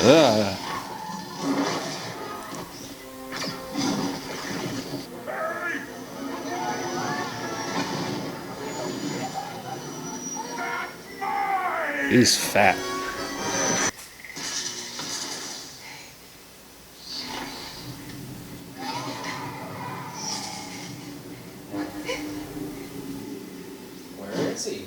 Ugh. He's fat. Where is he?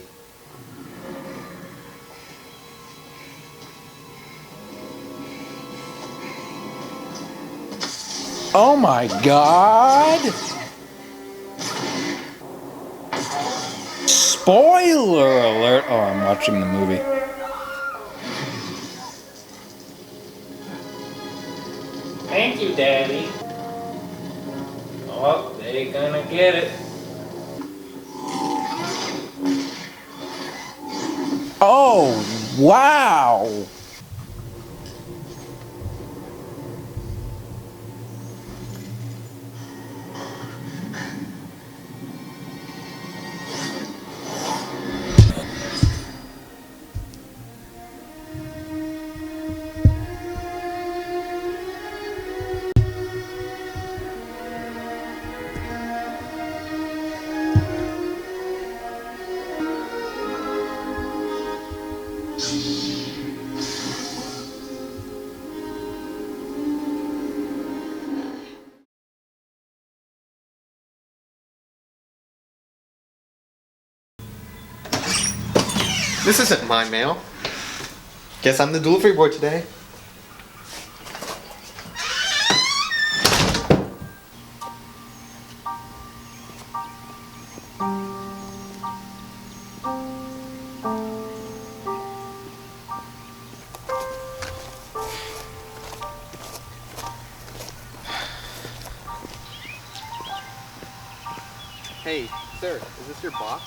Oh my god! Spoiler alert! Oh, I'm watching the movie. Thank you, Daddy. Oh, they gonna get it. Oh, wow! This isn't my mail. Guess I'm the delivery boy today. Hey, sir, is this your box?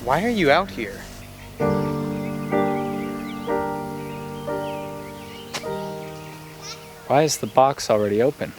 Why are you out here? Why is the box already open?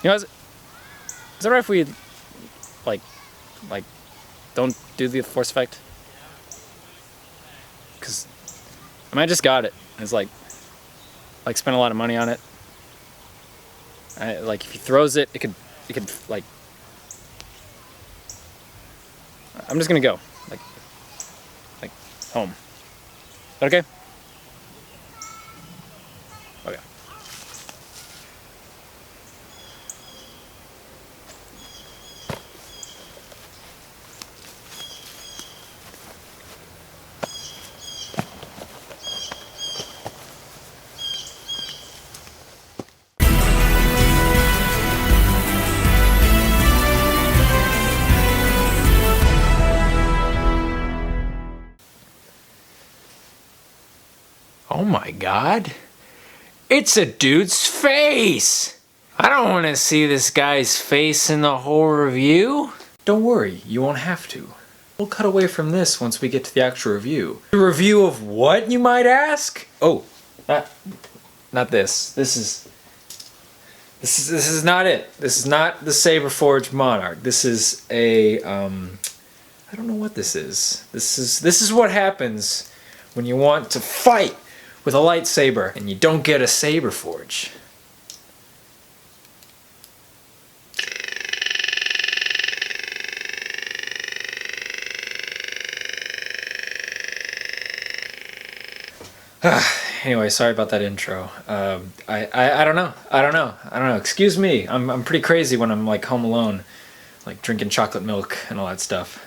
You know, is it right if we, like, don't do the force effect? Because, I mean, I just got it. It's like, spent a lot of money on it. Like, if he throws it, it could, like, I'm just gonna go, like, home. Is that okay? Okay. Oh my god. It's a dude's face! I don't want to see this guy's face in the whole review. Don't worry, you won't have to. We'll cut away from this once we get to the actual review. The review of what, you might ask? Oh, not this. This is not it. This is not the Saberforge Monarch. This is a I don't know what this is. This is what happens when you want to fight with a lightsaber and you don't get a Saberforge. Anyway, sorry about that intro. I don't know. Excuse me. I'm pretty crazy when I'm like home alone, like drinking chocolate milk and all that stuff.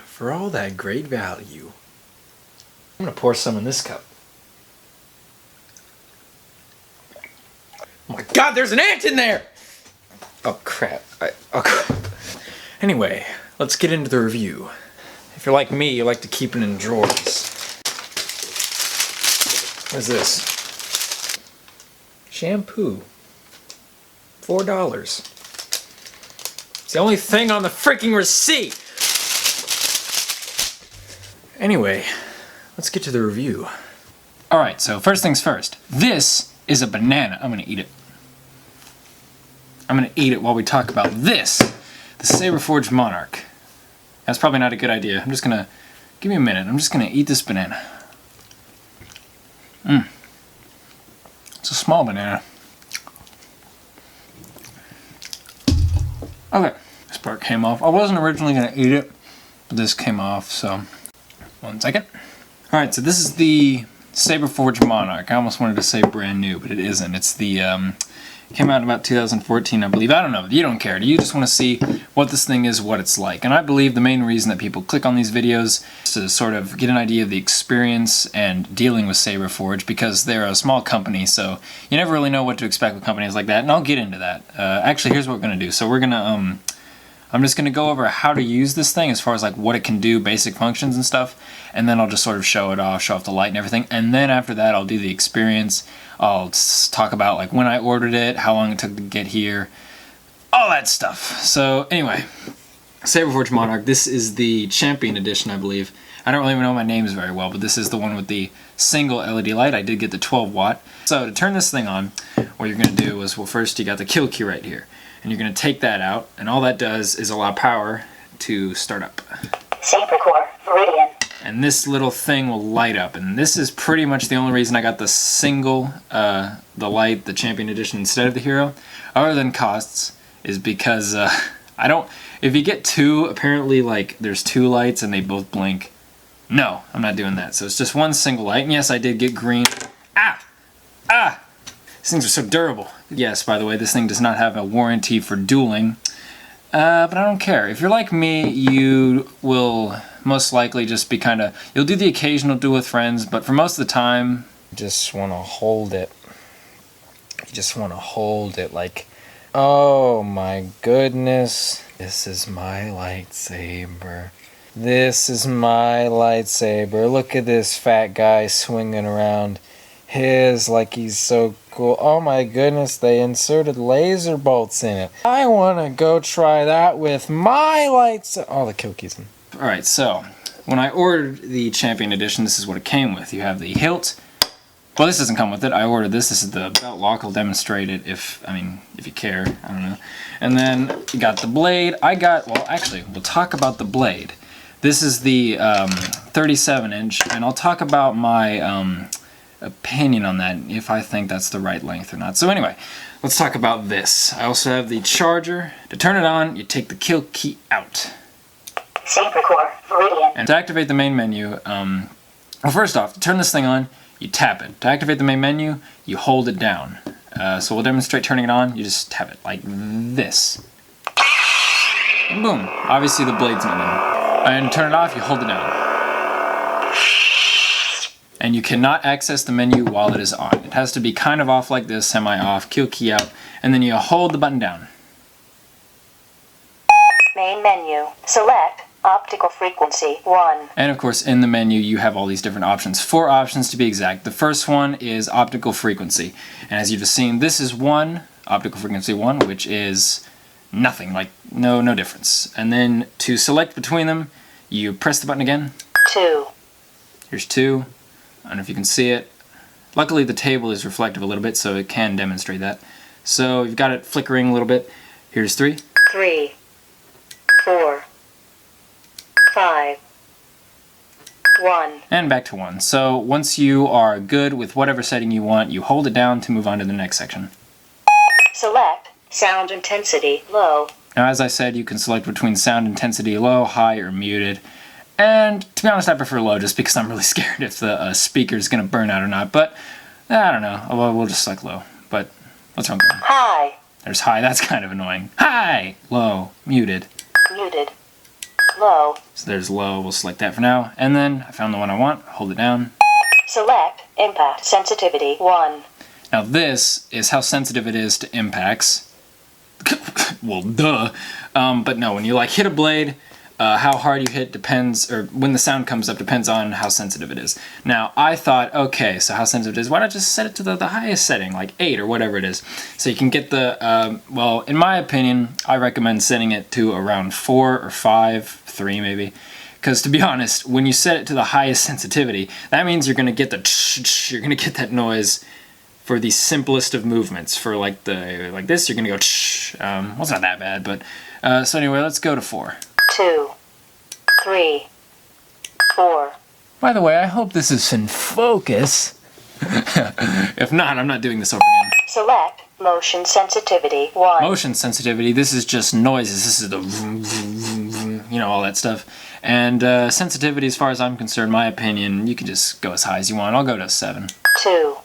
For all that great value, I'm gonna pour some in this cup. Oh my God! There's an ant in there. Oh crap! Oh crap. Anyway, let's get into the review. If you're like me, you like to keep it in drawers. What is this? Shampoo. $4. It's the only thing on the freaking receipt! Anyway, let's get to the review. Alright, so first things first. This is a banana. I'm gonna eat it. I'm gonna eat it while we talk about this. The Saberforge Monarch. That's probably not a good idea. I'm just gonna, give me a minute. I'm just gonna eat this banana. It's a small banana. Okay, this part came off. I wasn't originally gonna eat it, but this came off, so 1 second. Alright, so this is the Saberforge Monarch. I almost wanted to say brand new, but it isn't. It's the, came out in about 2014, I believe. I don't know. You don't care. You just want to see what this thing is, what it's like. And I believe the main reason that people click on these videos is to sort of get an idea of the experience and dealing with Saberforge, because they're a small company, so you never really know what to expect with companies like that. And I'll get into that. Actually, here's what we're going to do. So we're going to, I'm just going to go over how to use this thing as far as like what it can do, basic functions and stuff, and then I'll just sort of show it off, show off the light and everything, and then after that I'll do the experience. I'll talk about like when I ordered it, how long it took to get here, all that stuff. So anyway, Saberforge Monarch, this is the Champion Edition, I believe. I don't really know my names very well, but this is the one with the single LED light. I did get the 12 watt. So to turn this thing on, what you're going to do is, well, first you got the kill key right here. And you're going to take that out, and all that does is allow power to start up. Sabercore, Meridian. And this little thing will light up, and this is pretty much the only reason I got the single, the light, the Champion Edition instead of the Hero, other than costs, is because I don't, if you get two, apparently like there's two lights and they both blink. No, I'm not doing that. So it's just one single light, and yes, I did get green. Ah! These things are so durable. Yes, by the way, this thing does not have a warranty for dueling, but I don't care. If you're like me, you will most likely just be kind of, you'll do the occasional duel with friends, but for most of the time, you just want to hold it. You just want to hold it like, oh my goodness, this is my lightsaber. This is my lightsaber. Look at this fat guy swinging around his like he's so cool. Oh my goodness, they inserted laser bolts in it. I want to go try that with my lightsaber. Oh, the kill keys in. Alright, so when I ordered the Champion Edition, this is what it came with. You have the hilt. Well, this doesn't come with it. I ordered this. This is the belt lock. I'll demonstrate it if you care. I don't know. And then you got the blade. Well, actually, we'll talk about the blade. This is the 37-inch, and I'll talk about my opinion on that, if I think that's the right length or not. So anyway, let's talk about this. I also have the charger. To turn it on, you take the kill key out. Sabercore, Meridian. And to activate the main menu, well, first off, to turn this thing on, you tap it. To activate the main menu, you hold it down. So we'll demonstrate turning it on. You just tap it like this. And boom. Obviously the blade's not in. And to turn it off, you hold it down. And you cannot access the menu while it is on. It has to be kind of off like this, semi-off, kill key out, and then you hold the button down. Main menu. Select Optical frequency 1. And of course, in the menu, you have all these different options. 4 options to be exact. The first one is optical frequency. And as you've just seen, this is 1, optical frequency 1, which is nothing, like no difference. And then to select between them, you press the button again. 2. Here's 2. I don't know if you can see it. Luckily, the table is reflective a little bit, so it can demonstrate that. So you've got it flickering a little bit. Here's 3. 3. 4. 5. 1. And back to 1. So once you are good with whatever setting you want, you hold it down to move on to the next section. Select sound intensity low. Now, as I said, you can select between sound intensity low, high, or muted. And to be honest, I prefer low just because I'm really scared if the speaker is going to burn out or not. But I don't know. We'll just select low. But let's run going. High. There's high. That's kind of annoying. High, low, muted. Muted. Low. So there's low. We'll select that for now. And then I found the one I want. Hold it down. Select impact sensitivity 1. Now this is how sensitive it is to impacts. Well, duh. But no, when you like hit a blade, how hard you hit depends, or when the sound comes up depends on how sensitive it is. Now, I thought, okay, so how sensitive it is, why not just set it to the highest setting, like 8 or whatever it is. So you can get the, well, in my opinion, I recommend setting it to around 4 or 5, 3 maybe. Because to be honest, when you set it to the highest sensitivity, that means you're going to get you're going to get that noise for the simplest of movements. For like this, you're going to go well, it's not that bad, but, so anyway, let's go to 4. 2. 3. 4. By the way, I hope this is in focus. If not, I'm not doing this over again. Select motion sensitivity 1. Motion sensitivity, this is just noises. This is the vroom, vroom, vroom, vroom, you know, all that stuff. And sensitivity, as far as I'm concerned, my opinion, you can just go as high as you want. I'll go to 7. 2.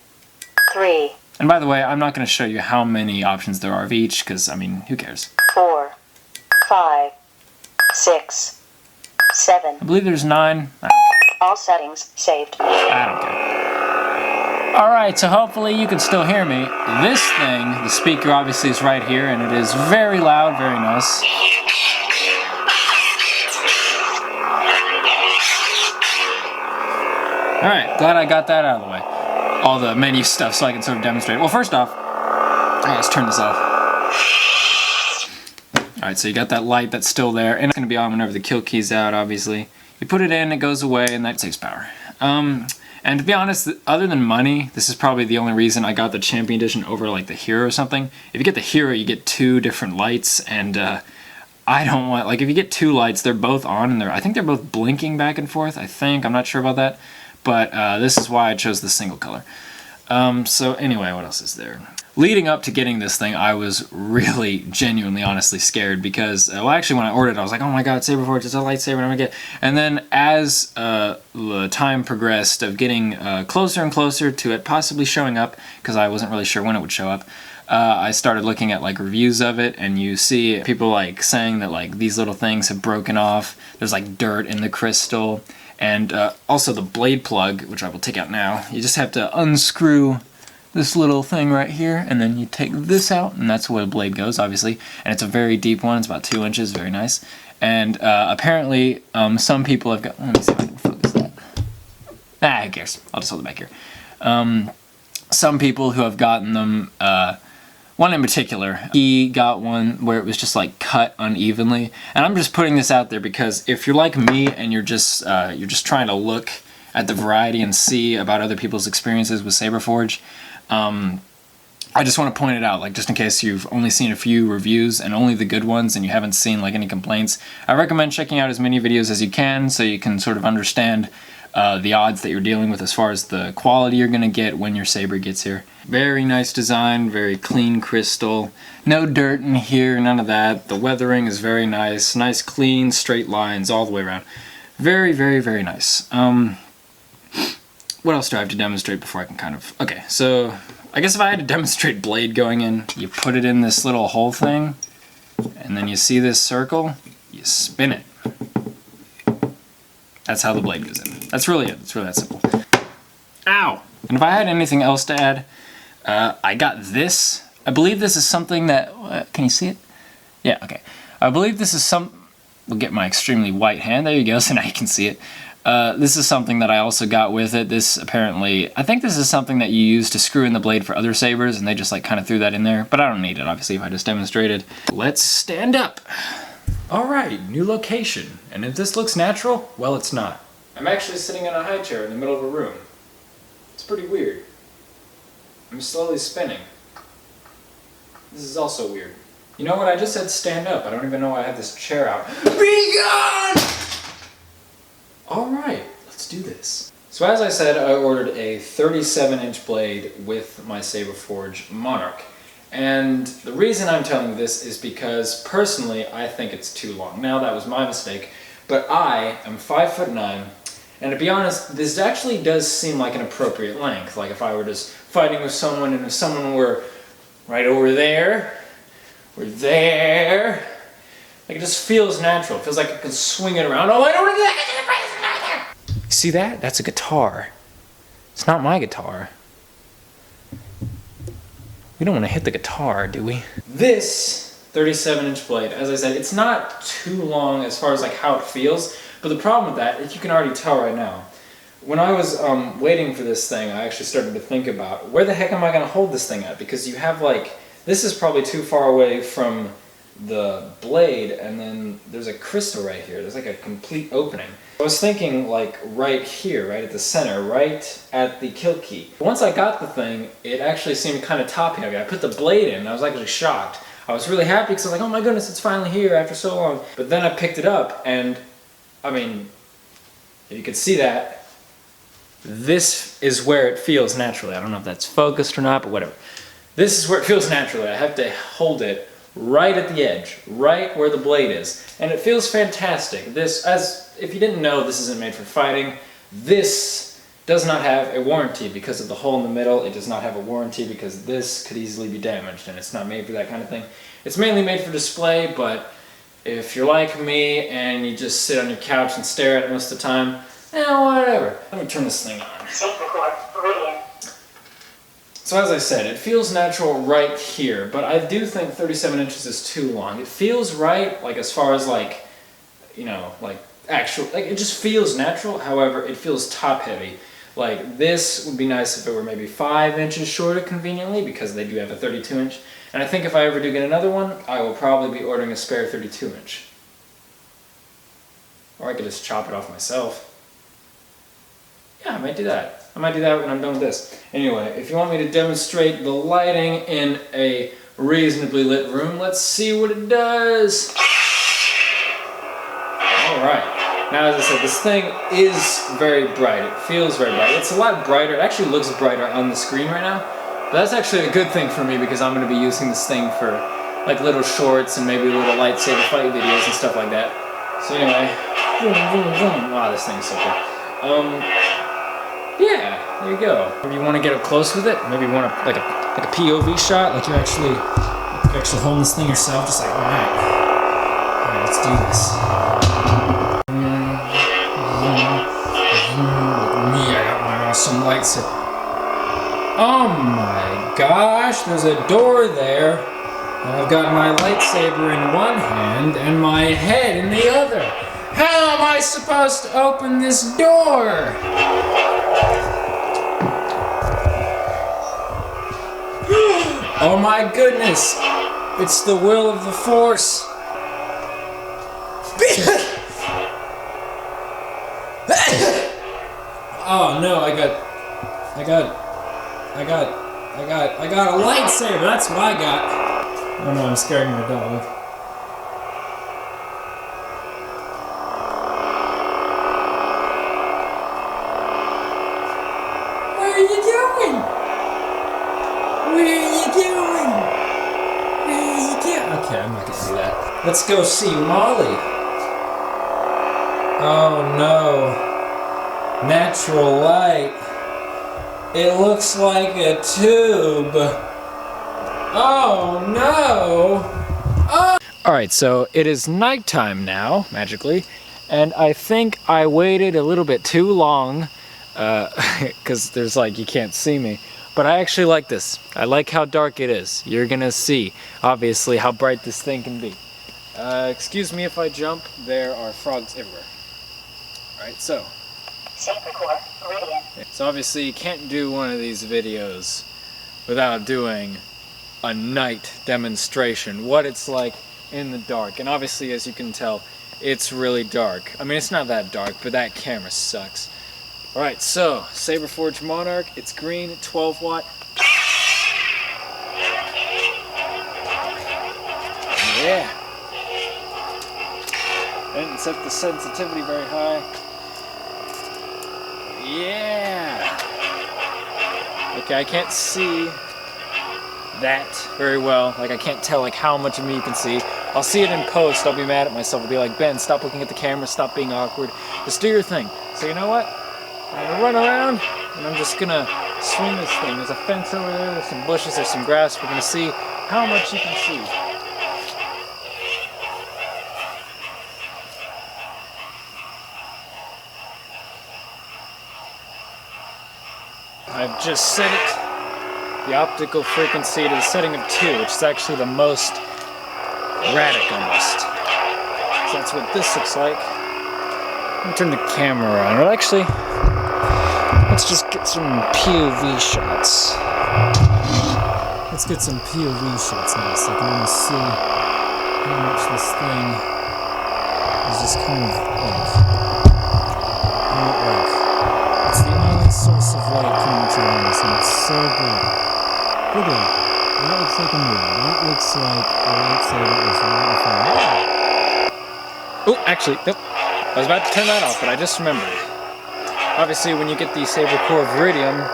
3. And by the way, I'm not going to show you how many options there are of each, because, I mean, who cares? 4. 5. 6. 7. I believe there's 9. All settings saved. I don't care. Alright, so hopefully you can still hear me. This thing, the speaker obviously is right here, and it is very loud, very nice. Alright, glad I got that out of the way. All the menu stuff so I can sort of demonstrate. Well, first off, let's turn this off. Alright, so you got that light that's still there, and it's going to be on whenever the kill key's out, obviously. You put it in, it goes away, and that saves power. And to be honest, other than money, this is probably the only reason I got the Champion Edition over like the Hero or something. If you get the Hero, you get 2 different lights, and I don't want, like if you get 2 lights, they're both on, and I think they're both blinking back and forth, I'm not sure about that. But this is why I chose the single color. So anyway, what else is there? Leading up to getting this thing, I was really, genuinely, honestly scared because, well, actually when I ordered it, I was like, oh my god, Saberforge, it's a lightsaber, I'm gonna get. And then as the time progressed of getting closer and closer to it possibly showing up, because I wasn't really sure when it would show up, I started looking at like reviews of it, and you see people like saying that like these little things have broken off, there's like dirt in the crystal, and also the blade plug, which I will take out now. You just have to unscrew this little thing right here, and then you take this out, and that's where the blade goes, obviously. And it's a very deep one, it's about 2 inches, very nice. And apparently, some people have got, let me see if I can focus that. Who cares? I'll just hold it back here. Some people who have gotten them, one in particular, he got one where it was just like cut unevenly. And I'm just putting this out there because if you're like me and you're just trying to look at the variety and see about other people's experiences with Saberforge, I just want to point it out, like just in case you've only seen a few reviews and only the good ones and you haven't seen like any complaints. I recommend checking out as many videos as you can so you can sort of understand the odds that you're dealing with as far as the quality you're going to get when your saber gets here. Very nice design, very clean crystal, no dirt in here, none of that. The weathering is very nice, nice clean straight lines all the way around. Very, very, very nice. What else do I have to demonstrate before I can kind of... Okay, so I guess if I had to demonstrate blade going in, you put it in this little hole thing, and then you see this circle, you spin it. That's how the blade goes in. That's really it. It's really that simple. Ow! And if I had anything else to add, I got this. I believe this is something that... can you see it? Yeah, okay. I believe this is we'll get my extremely white hand. There you go, so now you can see it. This is something that I also got with it. This apparently, I think this is something that you use to screw in the blade for other sabers, and they just like kind of threw that in there. But I don't need it, obviously, if I just demonstrated. Let's stand up. All right, new location. And if this looks natural, well, it's not. I'm actually sitting in a high chair in the middle of a room. It's pretty weird. I'm slowly spinning. This is also weird. You know what? I just said stand up. I don't even know why I have this chair out. Be gone! Alright, let's do this. So as I said, I ordered a 37-inch blade with my Saberforge Monarch. And the reason I'm telling you this is because, personally, I think it's too long. Now, that was my mistake, but I am 5'9", and to be honest, this actually does seem like an appropriate length. Like if I were just fighting with someone, and if someone were right over there, or there, like it just feels natural. It feels like I can swing it around. Oh, I don't want to do that! See that? That's a guitar. It's not my guitar. We don't want to hit the guitar, do we? This 37-inch blade, as I said, it's not too long as far as like how it feels, but the problem with that is you can already tell right now. When I was waiting for this thing, I actually started to think about where the heck am I going to hold this thing at? Because you have like, this is probably too far away from the blade, and then there's a crystal right here. There's like a complete opening. I was thinking like right here, right at the center, right at the kill key. Once I got the thing, it actually seemed kind of top heavy. I put the blade in and I was actually shocked. I was really happy because I was like, oh my goodness, it's finally here after so long. But then I picked it up and, I mean, if you could see that, this is where it feels naturally. I don't know if that's focused or not, but whatever. This is where it feels naturally. I have to hold it right at the edge, right where the blade is. And it feels fantastic. This, as if you didn't know, this isn't made for fighting. This does not have a warranty because of the hole in the middle. It does not have a warranty because this could easily be damaged, and it's not made for that kind of thing. It's mainly made for display, but if you're like me and you just sit on your couch and stare at it most of the time, whatever. Let me turn this thing on. So as I said, it feels natural right here, but I do think 37 inches is too long. It feels right, like as far as like, you know, like actual, like it just feels natural. However, it feels top heavy. Like this would be nice if it were maybe 5 inches shorter conveniently, because they do have a 32 inch. And I think if I ever do get another one, I will probably be ordering a spare 32 inch. Or I could just chop it off myself. Yeah, I might do that. I might do that when I'm done with this. Anyway, if you want me to demonstrate the lighting in a reasonably lit room, let's see what it does. Alright. Now, as I said, this thing is very bright. It feels very bright. It's a lot brighter. It actually looks brighter on the screen right now. But that's actually a good thing for me because I'm going to be using this thing for like little shorts and maybe little lightsaber fight videos and stuff like that. So anyway, boom, boom, boom. Wow, this thing's so good. Yeah, there you go. Maybe you want to get up close with it. Maybe you want to, like a POV shot, like you're actually holding this thing yourself, just like, alright, let's do this. Me, I got my awesome lightsaber. Oh my gosh, there's a door there. And I've got my lightsaber in one hand and my head in the other. How am I supposed to open this door? Oh my goodness! It's the will of the Force! Oh no, I got a lightsaber, that's what I got! Oh no, I'm scaring my dog. Where are you going? Where are you going? Where are you going? Okay, I'm not gonna do that. Let's go see Molly. Oh no. Natural light. It looks like a tube. Oh no. Oh. Alright, so it is nighttime now, magically, and I think I waited a little bit too long, because there's like, you can't see me. But I actually like this. I like how dark it is. You're gonna see, obviously, how bright this thing can be. Excuse me if I jump, there are frogs everywhere. Alright, so obviously you can't do one of these videos without doing a night demonstration, what it's like in the dark. And obviously, as you can tell, it's really dark. I mean, it's not that dark, but that camera sucks. Alright, so, Saberforge Monarch, it's green, 12 watt. Yeah! And set the sensitivity very high. Yeah! Okay, I can't see that very well. Like, I can't tell like how much of me you can see. I'll see it in post. I'll be mad at myself. I'll be like, Ben, stop looking at the camera. Stop being awkward. Just do your thing. So you know what? I'm gonna run around and I'm just gonna swing this thing. There's a fence over there. There's some bushes. There's some grass. We're gonna see how much you can see. I've just set it, the optical frequency, to the setting of 2, which is actually the most erratic almost. So that's what this looks like. Let me turn the camera around. Well, actually, let's just get some POV shots. Let's get some POV shots now, so I can almost see how much this thing is just kind of like, it's the only source of light coming to us, and it's so good. Look at that. That looks like a movie. That looks like a lightsaber is right in front of me. Oh, actually, nope. I was about to turn that off, but I just remembered. Obviously, when you get the Saberforge Viridium,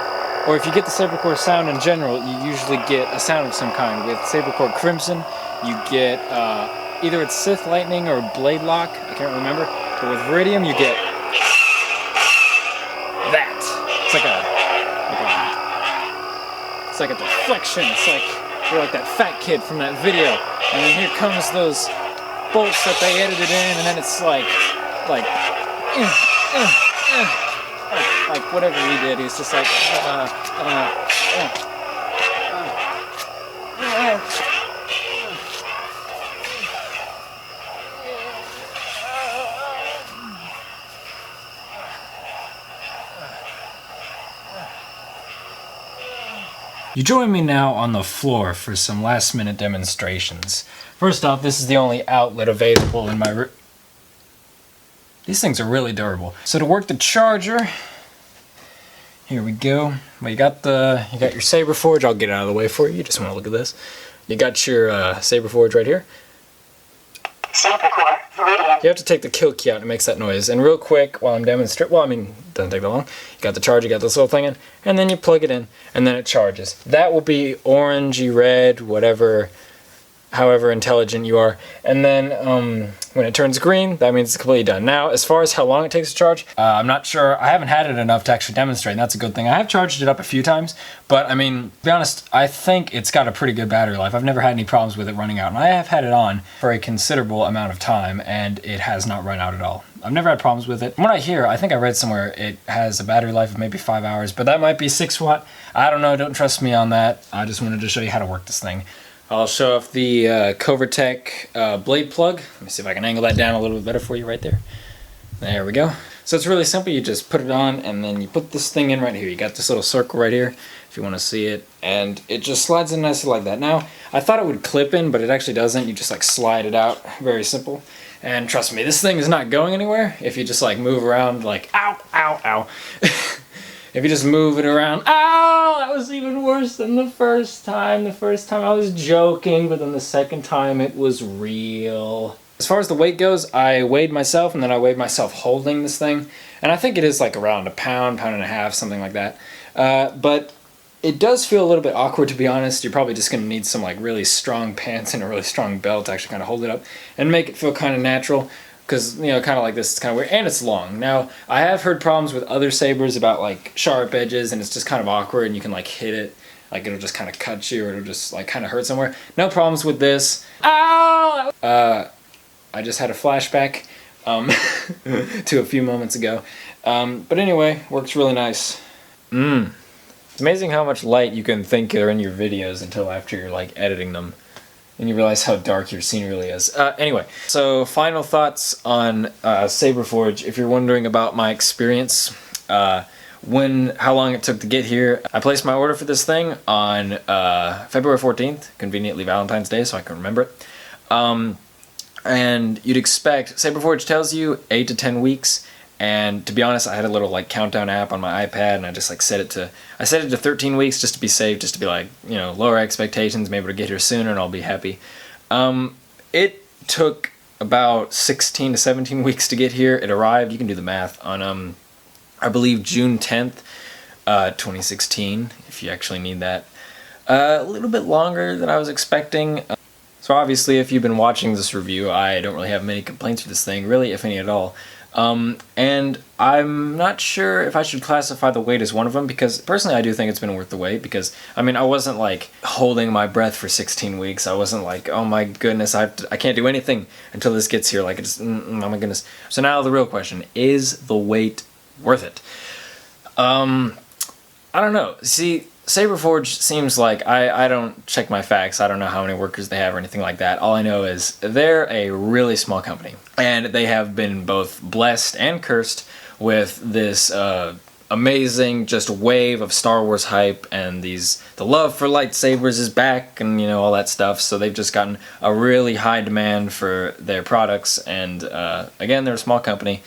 or if you get the Saberforge sound in general, you usually get a sound of some kind. With Saberforge Crimson, you get either it's Sith Lightning or Blade Lock. I can't remember. But with Viridium, you get that. It's like a deflection. It's like you're like that fat kid from that video, and then here comes those bolts that they edited in, and then it's like whatever he did. He's just like You join me now on the floor for some last minute demonstrations. First off, this is the only outlet available in my room. These things are really durable. So to work the charger, here we go. Well, you got your Saberforge. I'll get it out of the way for you. You just want to look at this. You got your Saberforge right here. You have to take the kill key out, it makes that noise. And real quick, while I'm demonstrating, well, I mean, it doesn't take that long. You got the charger, you got this little thing in, and then you plug it in, and then it charges. That will be orangey red, whatever, however intelligent you are. And then when it turns green, that means it's completely done. Now, as far as how long it takes to charge, I'm not sure. I haven't had it enough to actually demonstrate, and that's a good thing. I have charged it up a few times, but I mean, to be honest, I think it's got a pretty good battery life. I've never had any problems with it running out, and I have had it on for a considerable amount of time, and it has not run out at all. I've never had problems with it. From what I hear, I think I read somewhere it has a battery life of maybe 5 hours, but that might be 6 watt. I don't know, don't trust me on that. I just wanted to show you how to work this thing. I'll show off the Covertech blade plug. Let me see if I can angle that down a little bit better for you right there. There we go. So it's really simple. You just put it on and then you put this thing in right here. You got this little circle right here if you want to see it. And it just slides in nicely like that. Now, I thought it would clip in, but it actually doesn't. You just like slide it out. Very simple. And trust me, this thing is not going anywhere if you just like move around like, ow, ow, ow. If you just move it around, ow, that was even worse than the first time. The first time I was joking, but then the second time it was real. As far as the weight goes, I weighed myself, and then I weighed myself holding this thing. And I think it is like around a pound, pound and a half, something like that. But it does feel a little bit awkward, to be honest. You're probably just going to need some like really strong pants and a really strong belt to actually kind of hold it up and make it feel kind of natural. Because, you know, kind of like this, it's kind of weird, and it's long. Now, I have heard problems with other sabers about, like, sharp edges, and it's just kind of awkward, and you can, like, hit it, like, it'll just kind of cut you, or it'll just, like, kind of hurt somewhere. No problems with this. Ow! I just had a flashback to a few moments ago. But anyway, works really nice. It's amazing how much light you can think are in your videos until after you're, like, editing them. and you realize how dark your scene really is. Anyway, so final thoughts on Saberforge. If you're wondering about my experience, how long it took to get here, I placed my order for this thing on February 14th, conveniently Valentine's Day, so I can remember it. And you'd expect, Saberforge tells you 8 to 10 weeks, and to be honest, I had a little like countdown app on my iPad, and I just like set it to 13 weeks just to be safe, just to be like, you know, lower expectations, maybe to get here sooner and I'll be happy. It took about 16 to 17 weeks to get here. It arrived, you can do the math, on I believe June 10th, 2016, if you actually need that. A little bit longer than I was expecting. So obviously, if you've been watching this review, I don't really have many complaints with this thing, really, if any at all. And I'm not sure if I should classify the wait as one of them, because personally I do think it's been worth the wait, because, I mean, I wasn't like holding my breath for 16 weeks. I wasn't like, oh my goodness, I can't do anything until this gets here. Like, oh my goodness. So now the real question, is the wait worth it? I don't know. See, Saberforge seems like, I don't check my facts, I don't know how many workers they have or anything like that. All I know is they're a really small company, and they have been both blessed and cursed with this amazing just wave of Star Wars hype, and the love for lightsabers is back, and you know, all that stuff. So they've just gotten a really high demand for their products, and again, they're a small company.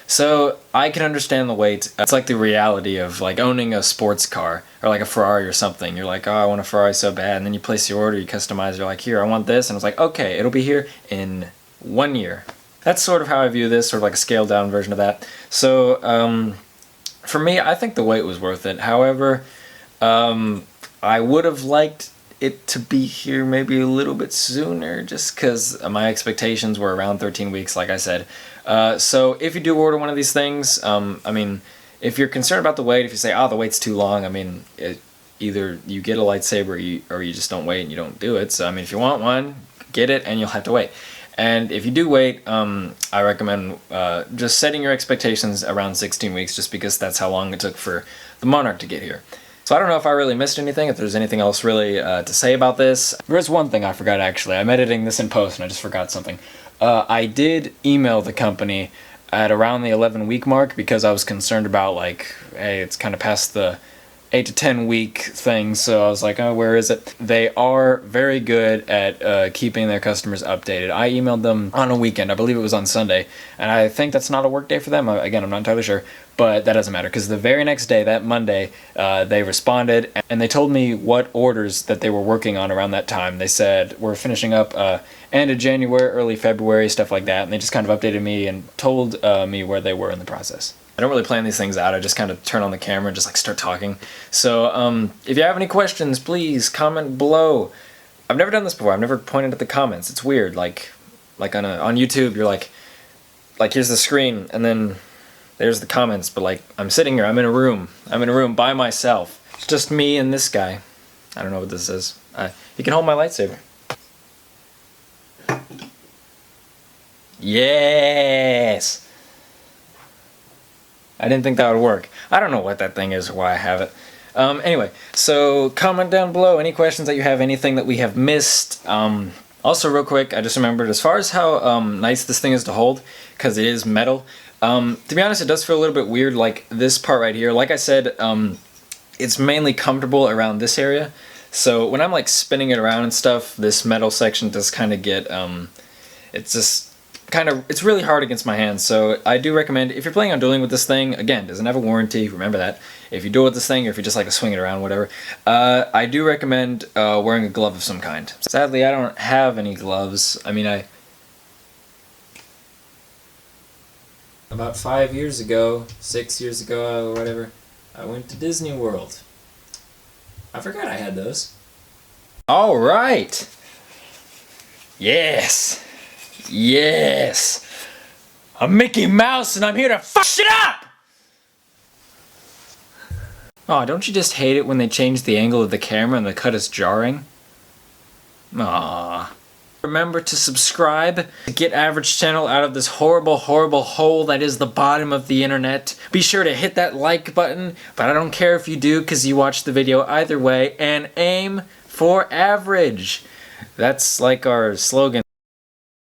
So I can understand the wait. It's like the reality of like owning a sports car or like a Ferrari or something. You're like, oh, I want a Ferrari so bad, and then you place your order, you customize, you're like, here, I want this, and it's like, okay, it'll be here in 1 year. That's sort of how I view this, sort of like a scaled down version of that. So for me, I think the wait was worth it. However, I would have liked it to be here maybe a little bit sooner, just because my expectations were around 13 weeks, like I said. So if you do order one of these things, I mean, if you're concerned about the wait, if you say, oh, the wait's too long, I mean, either you get a lightsaber or you just don't wait and you don't do it. So, I mean, if you want one, get it and you'll have to wait. And if you do wait, I recommend just setting your expectations around 16 weeks, just because that's how long it took for the Monarch to get here. So I don't know if I really missed anything, if there's anything else really to say about this. There's one thing I forgot, actually. I'm editing this in post and I just forgot something. I did email the company at around the 11-week mark, because I was concerned about, like, hey, it's kind of past the 8 to 10 week thing, so I was like, oh, where is it? They are very good at keeping their customers updated. I emailed them on a weekend, I believe it was on Sunday, and I think that's not a work day for them. Again, I'm not entirely sure, but that doesn't matter, because the very next day, that Monday, they responded, and they told me what orders that they were working on around that time. They said, we're finishing up end of January, early February, stuff like that, and they just kind of updated me and told me where they were in the process. I don't really plan these things out, I just kind of turn on the camera and just like start talking. So if you have any questions, please comment below. I've never done this before, I've never pointed at the comments. It's weird, like on YouTube, you're like here's the screen, and then there's the comments, but like I'm sitting here, I'm in a room by myself. It's just me and this guy. I don't know what this is. He can hold my lightsaber. Yes! I didn't think that would work. I don't know what that thing is or why I have it. Anyway, so comment down below any questions that you have, anything that we have missed. Also, real quick, I just remembered, as far as how nice this thing is to hold, because it is metal, to be honest, it does feel a little bit weird, like this part right here. Like I said, it's mainly comfortable around this area. So when I'm like spinning it around and stuff, this metal section does kind of get, it's really hard against my hands. So I do recommend, if you're planning on dueling with this thing, again, doesn't have a warranty, remember that. If you duel with this thing, or if you just like to swing it around, whatever, I do recommend wearing a glove of some kind. Sadly, I don't have any gloves. I mean, about 5 years ago, 6 years ago, or whatever, I went to Disney World. I forgot I had those. All right. Yes. Yes! I'm Mickey Mouse and I'm here to fuck shit up! Aw, don't you just hate it when they change the angle of the camera and the cut is jarring? Aw. Remember to subscribe to get Average Channel out of this horrible, horrible hole that is the bottom of the internet. Be sure to hit that like button, but I don't care if you do, because you watch the video either way, and aim for average. That's like our slogan.